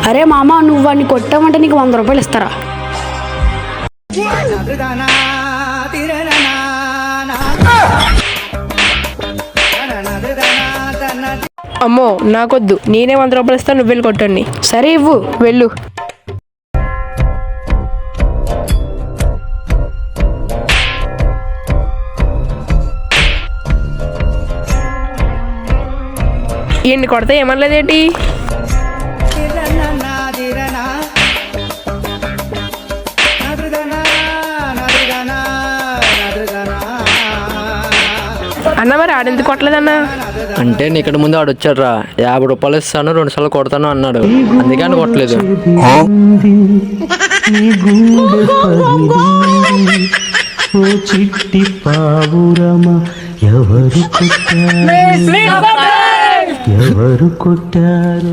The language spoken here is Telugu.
అరే మామ, నువ్వు వాడిని కొట్టామంటే నీకు 100 రూపాయలు ఇస్తారా? అమ్మో నాకొద్దు, నేనే 100 రూపాయలు ఇస్తాను, నువ్వు వెళ్ళి కొట్టండి. సరే ఇవ్వు, వెళ్ళు. ఏంటి కొడితే ఏమనలేదేంటి? అన్న మరి ఆడెందుకు కొట్టలేదన్నా? అంటే నీ ఇక్కడ ముందు ఆడొచ్చాడు రా, 50 రూపాయలు ఇస్తాను 2 సార్లు కొడతాను అన్నాడు, అందుకే అని కొట్టలేదు. చిట్టి పావురమ ఎవరు కొట్టారు?